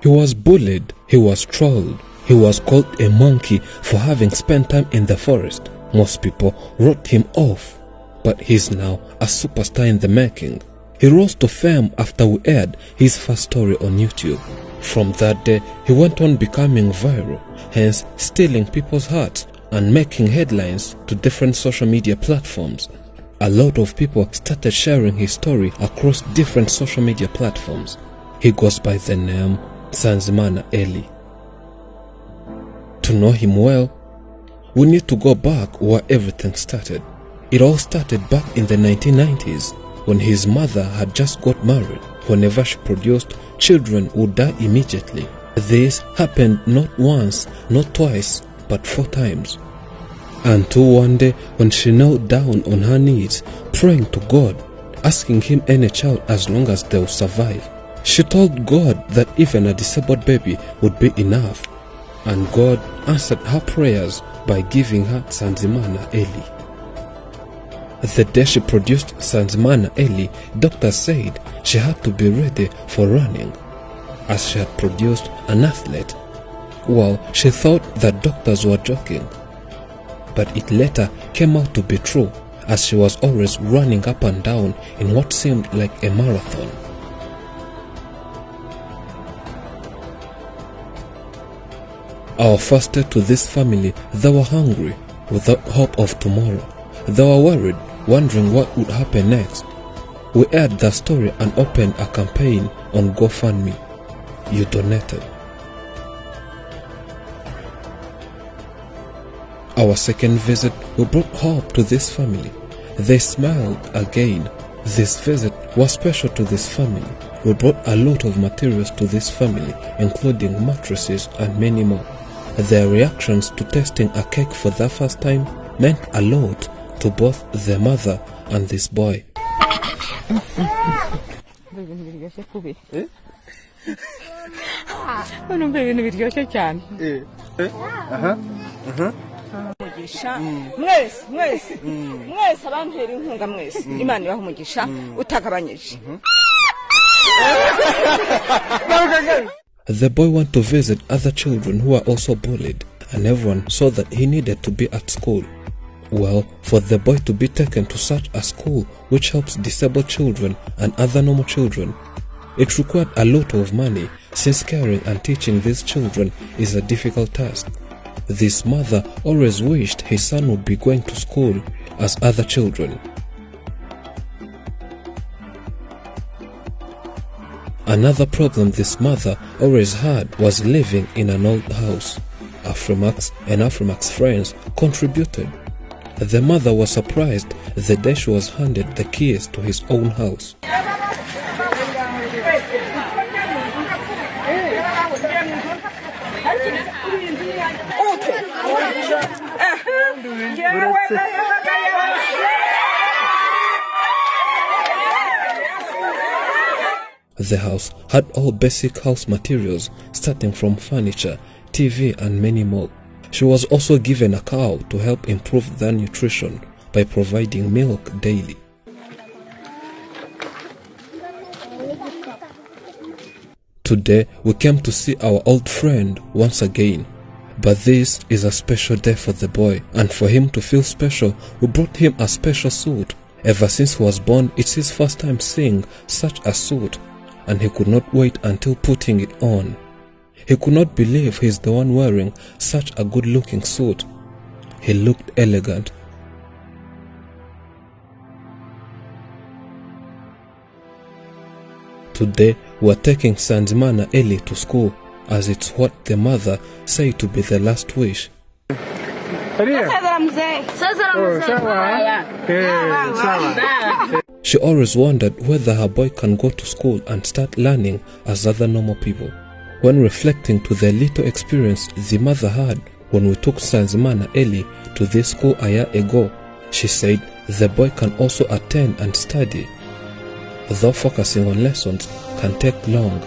He was bullied, he was trolled, he was called a monkey for having spent time in the forest. Most people wrote him off, but he's now a superstar in the making. He rose to fame after we aired his first story on YouTube. From that day, he went on becoming viral, hence stealing people's hearts and making headlines to different social media platforms. A lot of people started sharing his story across different social media platforms. He goes by the name Sanzimana Eli. To know him well, we need to go back where everything started. It all started back in the 1990s when his mother had just got married. Whenever she produced, children would die immediately. This happened not once, not twice, but 4 times. Until one day when she knelt down on her knees, praying to God, asking him any child as long as they will survive. She told God that even a disabled baby would be enough, and God answered her prayers by giving her Sanzimana Eli. The day she produced Sanzimana Eli, doctors said she had to be ready for running, as she had produced an athlete. Well, she thought that doctors were joking, but it later came out to be true, as she was always running up and down in what seemed like a marathon. Our first day to this family, they were hungry, without hope of tomorrow. They were worried, wondering what would happen next. We aired the story and opened a campaign on GoFundMe. You donated. Our second visit, we brought hope to this family. They smiled again. This visit was special to this family. We brought a lot of materials to this family, including mattresses and many more. Their reactions to tasting a cake for the first time meant a lot to both the mother and this boy. The boy went to visit other children who were also bullied, and everyone saw that he needed to be at school. Well, for the boy to be taken to such a school which helps disabled children and other normal children, it required a lot of money, since caring and teaching these children is a difficult task. This mother always wished his son would be going to school as other children. Another problem this mother always had was living in an old house. Afrimax and Afrimax friends contributed. The mother was surprised the day she was handed the keys to his own house. The house had all basic house materials, starting from furniture, TV and many more. She was also given a cow to help improve their nutrition by providing milk daily. Today we came to see our old friend once again, but this is a special day for the boy, and for him to feel special, we brought him a special suit. Ever since he was born, it's his first time seeing such a suit, and he could not wait until putting it on. He could not believe he's the one wearing such a good-looking suit. He looked elegant. Today, we're taking Sanzimana Eli to school, as it's what the mother said to be the last wish. She always wondered whether her boy can go to school and start learning as other normal people. When reflecting to the little experience the mother had when we took Sanzimana Eli to this school a year ago, she said the boy can also attend and study, though focusing on lessons can take long.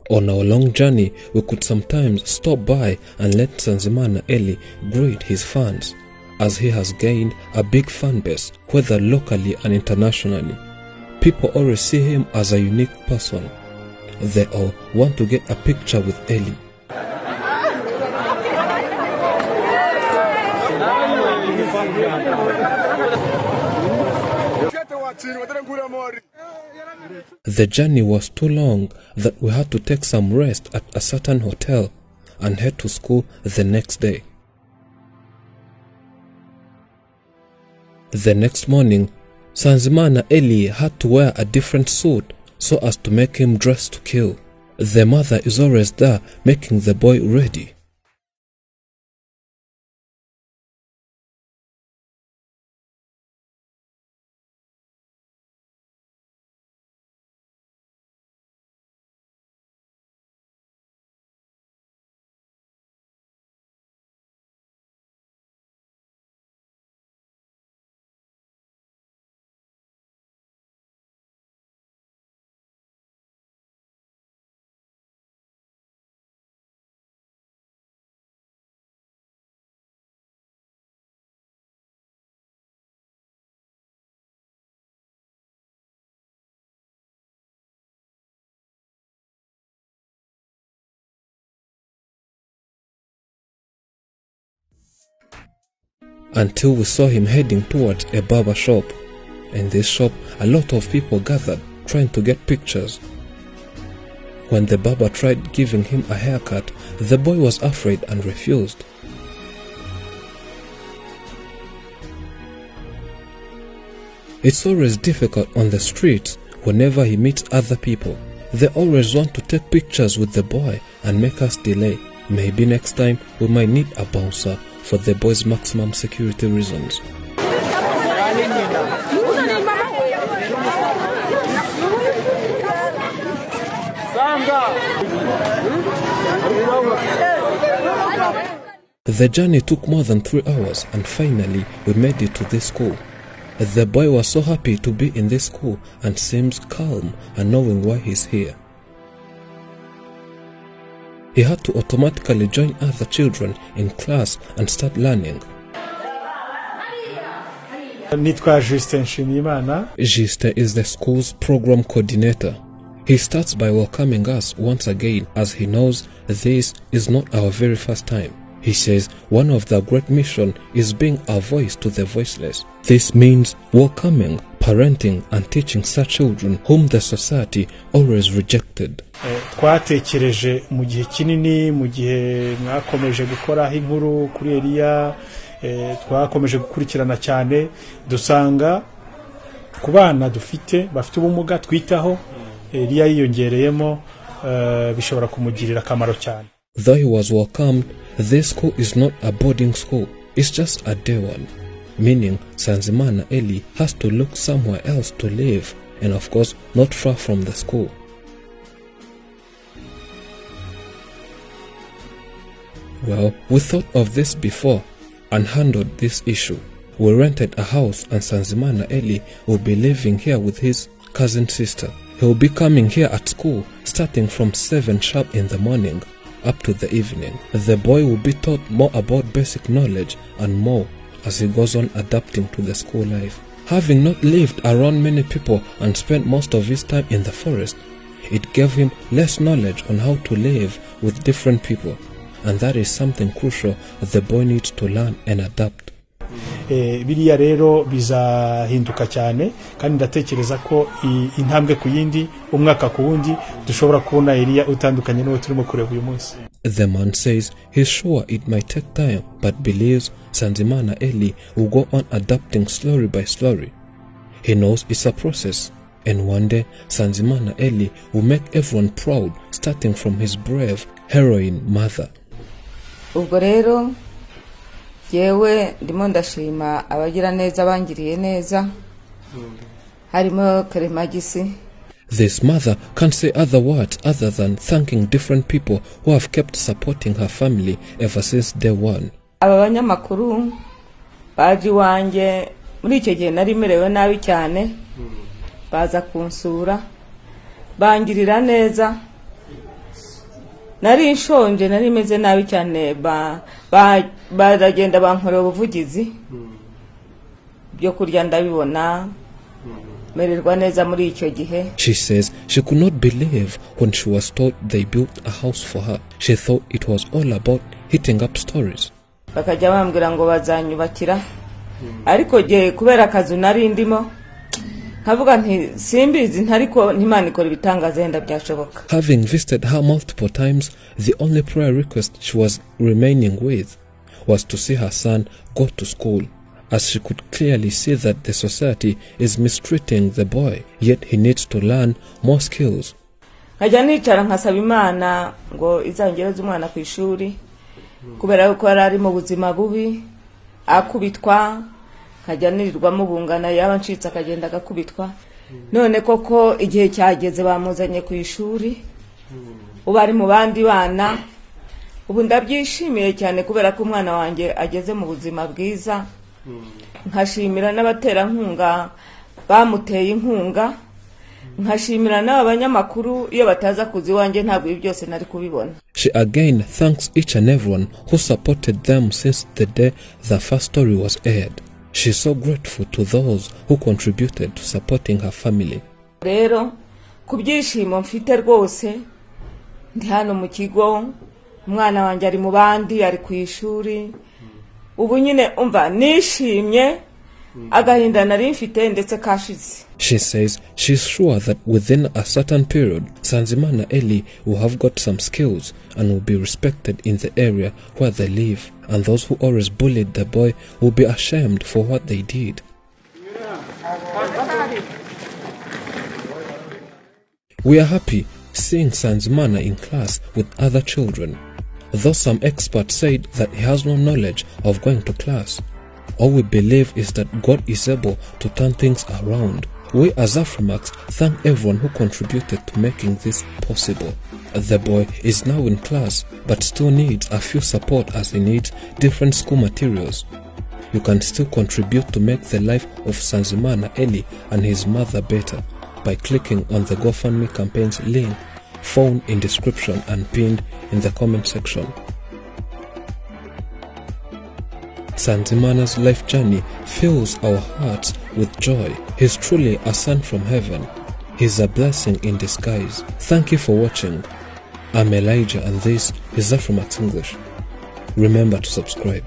On our long journey, we could sometimes stop by and let Sanzimana Eli greet his fans, as he has gained a big fan base, whether locally and internationally. People always see him as a unique person. They all want to get a picture with Eli. The journey was too long that we had to take some rest at a certain hotel and head to school the next day. The next morning, Sanzimana Eli had to wear a different suit so as to make him dress to kill. The mother is always there making the boy ready. Until we saw him heading towards a barber shop. In this shop, a lot of people gathered trying to get pictures. When the barber tried giving him a haircut, the boy was afraid and refused. It's always difficult on the streets whenever he meets other people. They always want to take pictures with the boy and make us delay. Maybe next time we might need a bouncer for the boy's maximum security reasons. The journey took more than 3 hours and finally we made it to this school. The boy was so happy to be in this school and seems calm and knowing why he's here. He had to automatically join other children in class and start learning. Juste is the school's program coordinator. He starts by welcoming us once again as he knows this is not our very first time. He says one of the great mission is being a voice to the voiceless. This means welcoming, parenting and teaching such children whom the society always rejected. Twatekereje mu gihe kinini mu gihe mwakomeje gukora inkuru kuri Elia, twakomeje gukurikirana cyane dusanga ku bana dufite bafite ubumuga twitaho Elia yiyongereyemo bishobora kumugirira akamaro cyane. Though he was welcomed, this school is not a boarding school, it's just a day one. Meaning Sanzimana Eli has to look somewhere else to live, and of course not far from the school. Well, we thought of this before and handled this issue. We rented a house and Sanzimana Eli will be living here with his cousin sister. He will be coming here at school starting from 7 sharp in the morning up to the evening. The boy will be taught more about basic knowledge and more as he goes on adapting to the school life. Having not lived around many people and spent most of his time in the forest, it gave him less knowledge on how to live with different people, and that is something crucial the boy needs to learn and adapt. Biriya rero bizahinduka cyane kandi ndatekereza ko intambwe ku yindi umwaka ku wundi dushobora kubona Elia utandukanye n'uwo turimo kureba uyu munsi. The man says he's sure it might take time but believes Sanzimana Eli will go on adapting slowly by slowly. He knows it's a process and one day Sanzimana Eli will make everyone proud starting from his brave heroine mother. Ubwo rero yewe ndimo ndashima abagira neza bangiriye neza harimo Karemagisi. This mother can't say other words other than thanking different people who have kept supporting her family ever since day one. Aba banyamakuru baji wanje muri icyo gihe nari merewe nabi cyane baza kunsura bangirira neza nari nshonje nari meze nabi cyane baragenda bankorera ubuvugizi byo kurya ndabibona mererwa neza muri icyo gihe. She says she could not believe when she was told they built a house for her. She thought it was all about hitting up stories. Bakajya bambwira ngo bazanyubakira, ariko je kubera akazi nari ndimo nkavuga nti simbizi ntariko Imana ikora ibitangaza yenda byashoboka. Having visited her multiple times, the only prayer request she was remaining with was to see her son go to school, as she could clearly see that the society is mistreating the boy, yet he needs to learn more skills. Nkajya nicara nkasaba Imana ngo izangereze umwana ku ishuri, kubera yuko ari mu buzima bubi, akubitwa, nkajya nirirwamo bungana, yaba ncitse akagenda agakubitwa. None koko igihe cyageze bamuzanye ku ishuri, ubu ari mu bandi bana. Ubu ndabyishimiye cyane kubera ko umwana wanjye ageze mu buzima bwiza. Nkashimira n'abaterankunga bamuteye inkunga, nkashimira n'abanyamakuru iyo bataza kuzi wanjye ntabwo ibi byose nari kubibona. She again thanks each and everyone who supported them since the day the first story was aired. She is so grateful to those who contributed to supporting her family. Rero kubyishimo mfite rwose, ndi hano mu kigo, umwana wanjye ari mu bandi, ari ku ishuri. Ubu nyine umva nishimye, agahinda nari mfite ndetse kashize. She says she is sure that within a certain period, Sanzimana Eli will have got some skills and will be respected in the area where they live, and those who always bullied the boy will be ashamed for what they did. We are happy seeing Sanzimana in class with other children, though some experts said that he has no knowledge of going to class. All we believe is that God is able to turn things around. We as Afrimax thank everyone who contributed to making this possible. The boy is now in class but still needs a few support, as he needs different school materials. You can still contribute to make the life of Sanzimana Eli and his mother better by clicking on the GoFundMe campaign's link found in description and pinned in the comment section. Sanzimana's life journey fills our hearts with joy. He's truly a son from heaven. He's a blessing in disguise. Thank you for watching. I'm Elijah and this is Afrimax English. Remember to subscribe.